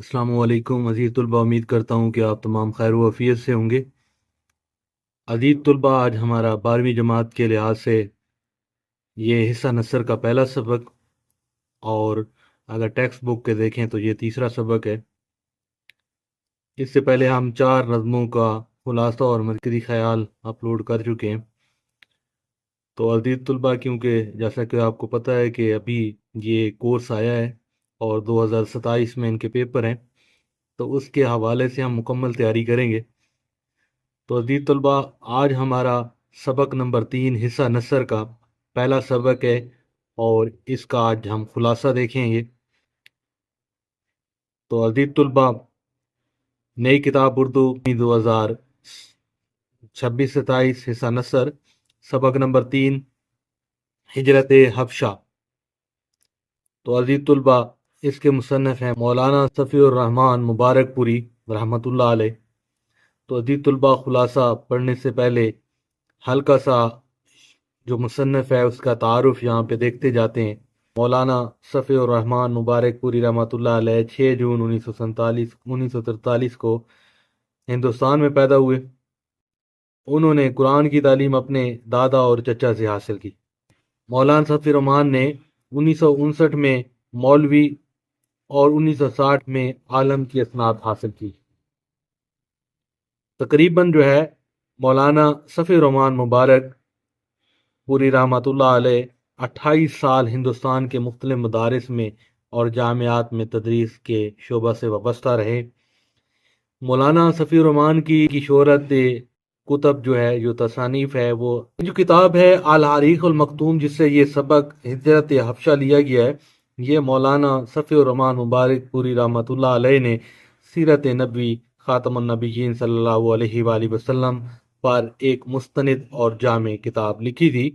السلام علیکم عزیز طلبہ، امید کرتا ہوں کہ آپ تمام خیر و عافیت سے ہوں گے۔ عزیز طلبہ، آج ہمارا 12ویں جماعت کے لحاظ سے یہ حصہ نثر کا پہلا سبق، اور اگر ٹیکسٹ بک کے دیکھیں تو یہ تیسرا سبق ہے۔ اس سے پہلے ہم 4 نظموں کا خلاصہ اور مرکزی خیال اپلوڈ کر چکے ہیں۔ تو عزیز طلبہ، کیونکہ جیسا کہ آپ کو پتہ ہے کہ ابھی یہ کورس آیا ہے اور 2027 میں ان کے پیپر ہیں، تو اس کے حوالے سے ہم مکمل تیاری کریں گے۔ تو عزیز طلبہ، آج ہمارا سبق نمبر 3 حصہ نثر کا پہلا سبق ہے، اور اس کا آج ہم خلاصہ دیکھیں گے۔ تو عزیز طلبہ، نئی کتاب اردو 2026-27 حصہ نثر، سبق نمبر 3 ہجرت حبشہ۔ تو عزیز طلبہ، اس کے مصنف ہیں مولانا صفی الرحمن مبارک پوری رحمۃ اللہ علیہ۔ تو عزیز طلبہ، خلاصہ پڑھنے سے پہلے ہلکا سا جو مصنف ہے اس کا تعارف یہاں پہ دیکھتے جاتے ہیں۔ مولانا صفی الرحمن مبارک پوری رحمۃ اللہ علیہ 6 جون 1943 کو ہندوستان میں پیدا ہوئے۔ انہوں نے قرآن کی تعلیم اپنے دادا اور چچا سے حاصل کی۔ مولانا صفی الرحمن نے 1959 میں مولوی اور 1960 میں عالم کی اسناد حاصل کی۔ تقریباً جو ہے مولانا صفی الرحمن مبارک پوری رحمۃ اللہ علیہ 28 سال ہندوستان کے مختلف مدارس میں اور جامعات میں تدریس کے شعبہ سے وابستہ رہے۔ مولانا صفی الرحمن کی شہرت کتب جو ہے، جو تصانیف ہے، وہ جو کتاب ہے الحریق المختوم، جس سے یہ سبق ہجرت حبشہ لیا گیا ہے، یہ مولانا صفی الرحمن مبارک پوری رحمۃ اللہ علیہ نے سیرت نبوی خاتم النبیین صلی اللہ علیہ وآلہ وسلم پر ایک مستند اور جامع کتاب لکھی تھی۔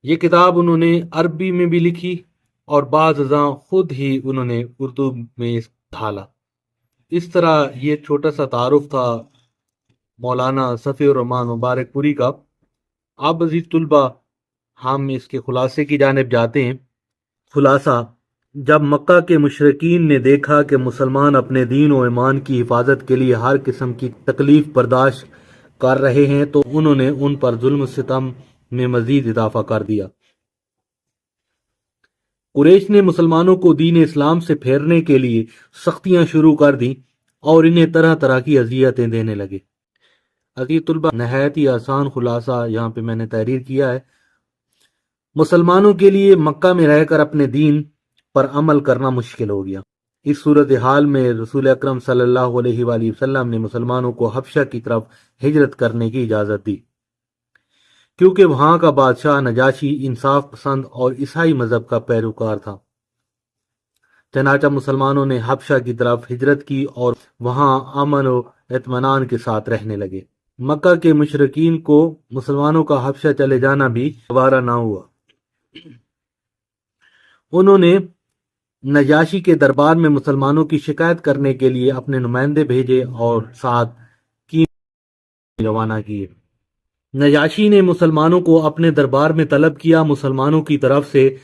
یہ کتاب انہوں نے عربی میں بھی لکھی اور بعض ازاں خود ہی انہوں نے اردو میں ڈھالا۔ اس طرح یہ چھوٹا سا تعارف تھا مولانا صفی الرحمن مبارک پوری کا۔ اب عزیز طلبہ، ہم اس کے خلاصے کی جانب جاتے ہیں۔ خلاصہ: جب مکہ کے مشرکین نے دیکھا کہ مسلمان اپنے دین و ایمان کی حفاظت کے لیے ہر قسم کی تکلیف برداشت کر رہے ہیں تو انہوں نے ان پر ظلم و ستم میں مزید اضافہ کر دیا۔ قریش نے مسلمانوں کو دین اسلام سے پھیرنے کے لیے سختیاں شروع کر دیں اور انہیں طرح طرح کی اذیتیں دینے لگے۔ عزیز طلبہ، نہایت ہی آسان خلاصہ یہاں پہ میں نے تحریر کیا ہے۔ مسلمانوں کے لیے مکہ میں رہ کر اپنے دین پر عمل کرنا مشکل ہو گیا۔ اس صورتحال میں رسول اکرم صلی اللہ علیہ وآلہ وسلم نے مسلمانوں کو حبشہ کی طرف ہجرت کرنے کی اجازت دی، کیونکہ وہاں کا بادشاہ نجاشی انصاف پسند اور عیسائی مذہب کا پیروکار تھا۔ چنانچہ مسلمانوں نے حبشہ کی طرف ہجرت کی اور وہاں امن و اطمینان کے ساتھ رہنے لگے۔ مکہ کے مشرکین کو مسلمانوں کا حبشہ چلے جانا بھی گوارا نہ ہوا۔ انہوں نے نجاشی کے دربار میں مسلمانوں کی شکایت کرنے کے لیے اپنے نمائندے بھیجے اور ساتھ قیمتی روانہ کیے۔ نجاشی نے مسلمانوں کو اپنے دربار میں طلب کیا۔ مسلمانوں کی طرف سے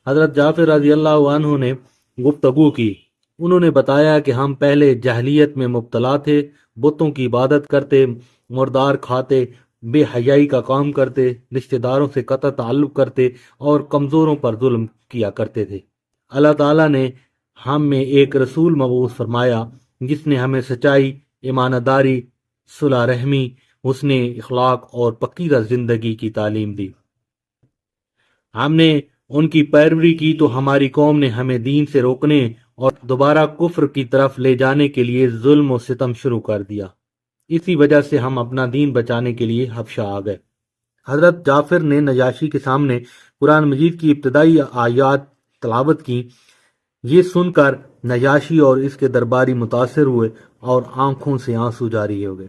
حضرت جعفر رضی اللہ عنہ نے گفتگو کی۔ انہوں نے بتایا کہ ہم پہلے جاہلیت میں مبتلا تھے، بتوں کی عبادت کرتے، مردار کھاتے، بے حیائی کا کام کرتے، رشتہ داروں سے قطع تعلق کرتے اور کمزوروں پر ظلم کیا کرتے تھے۔ اللہ تعالیٰ نے ہم میں ایک رسول مبعوث فرمایا جس نے ہمیں سچائی، ایمانداری، صلح رحمی، حسن اخلاق اور پاکیزہ زندگی کی تعلیم دی۔ ہم نے ان کی پیروی کی تو ہماری قوم نے ہمیں دین سے روکنے اور دوبارہ کفر کی طرف لے جانے کے لیے ظلم و ستم شروع کر دیا۔ اسی وجہ سے ہم اپنا دین بچانے کے لیے حبشہ آ گئے۔ حضرت جعفر نے نجاشی کے سامنے قرآن مجید کی ابتدائی آیات تلاوت کی۔ یہ سن کر نجاشی اور اس کے درباری متاثر ہوئے اور آنکھوں سے آنسو جاری ہو گئے۔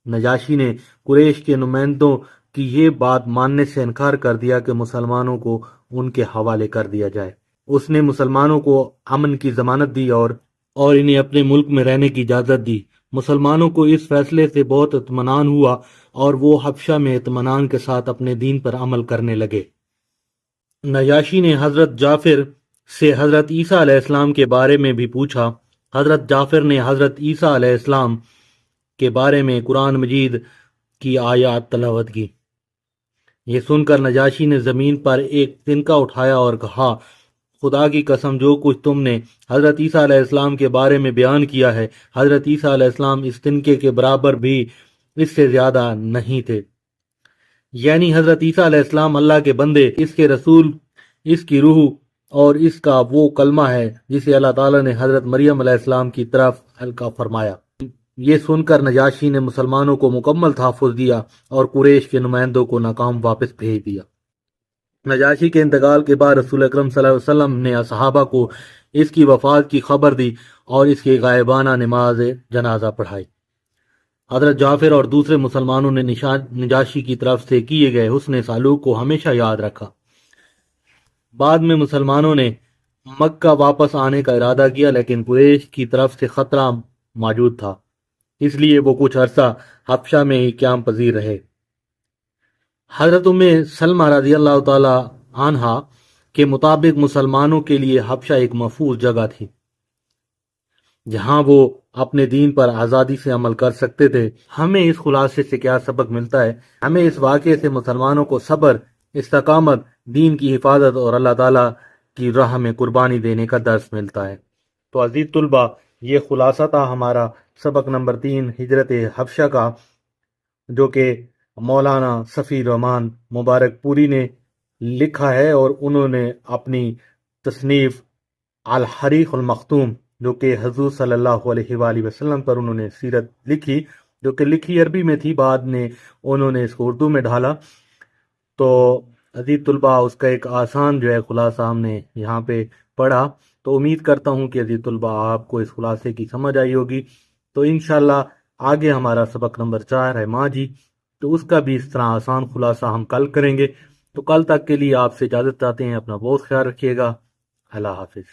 نجاشی نے قریش کے نمائندوں کی یہ بات ماننے سے انکار کر دیا کہ مسلمانوں کو ان کے حوالے کر دیا جائے۔ اس نے مسلمانوں کو امن کی ضمانت دی اور انہیں اپنے ملک میں رہنے کی اجازت دی۔ مسلمانوں کو اس فیصلے سے بہت اطمینان ہوا اور وہ حبشہ میں اطمینان کے ساتھ اپنے دین پر عمل کرنے لگے۔ نجاشی نے حضرت جعفر سے حضرت عیسیٰ علیہ السلام کے بارے میں بھی پوچھا۔ حضرت جعفر نے حضرت عیسیٰ علیہ السلام کے بارے میں قرآن مجید کی آیات تلاوت کی۔ یہ سن کر نجاشی نے زمین پر ایک تنکا اٹھایا اور کہا، خدا کی قسم، جو کچھ تم نے حضرت عیسیٰ علیہ السلام کے بارے میں بیان کیا ہے، حضرت عیسیٰ علیہ السلام اس تنکے کے برابر بھی اس سے زیادہ نہیں تھے۔ یعنی حضرت عیسیٰ علیہ السلام اللہ کے بندے، اس کے رسول، اس کی روح اور اس کا وہ کلمہ ہے جسے اللہ تعالیٰ نے حضرت مریم علیہ السلام کی طرف القا فرمایا۔ یہ سن کر نجاشی نے مسلمانوں کو مکمل تحفظ دیا اور قریش کے نمائندوں کو ناکام واپس بھیج دیا۔ نجاشی کے انتقال کے بعد رسول اکرم صلی اللہ علیہ وسلم نے صحابہ کو اس کی وفات کی خبر دی اور اس کی غائبانہ نماز جنازہ پڑھائی۔ حضرت جعفر اور دوسرے مسلمانوں نے نجاشی کی طرف سے کیے گئے حسن سلوک کو ہمیشہ یاد رکھا۔ بعد میں مسلمانوں نے مکہ واپس آنے کا ارادہ کیا، لیکن قریش کی طرف سے خطرہ موجود تھا، اس لیے وہ کچھ عرصہ حبشہ میں ہی قیام پذیر رہے۔ حضرت ام سلمہ رضی اللہ تعالی عنہا کے مطابق مسلمانوں کے لیے حبشہ ایک محفوظ جگہ تھی جہاں وہ اپنے دین پر آزادی سے عمل کر سکتے تھے۔ ہمیں اس خلاصے سے کیا سبق ملتا ہے؟ ہمیں اس واقعے سے مسلمانوں کو صبر، استقامت، دین کی حفاظت اور اللہ تعالیٰ کی راہ میں قربانی دینے کا درس ملتا ہے۔ تو عزیز طلبہ، یہ خلاصہ تھا ہمارا سبق نمبر 3 ہجرت حبشہ کا، جو کہ مولانا صفی الرحمن مبارک پوری نے لکھا ہے، اور انہوں نے اپنی تصنیف الحریق المختوم، جو کہ حضور صلی اللہ علیہ وآلہ وسلم پر انہوں نے سیرت لکھی، جو کہ لکھی عربی میں تھی، بعد میں انہوں نے اس کو اردو میں ڈھالا۔ تو عزیز طلبہ، اس کا ایک آسان جو ہے خلاصہ ہم نے یہاں پہ پڑھا، تو امید کرتا ہوں کہ عزیز طلبہ آپ کو اس خلاصے کی سمجھ آئی ہوگی۔ تو انشاءاللہ آگے ہمارا سبق نمبر 4 ہے ماضی، تو اس کا بھی اس طرح آسان خلاصہ ہم کل کریں گے۔ تو کل تک کے لیے آپ سے اجازت چاہتے ہیں، اپنا بہت خیال رکھیے گا۔ اللہ حافظ۔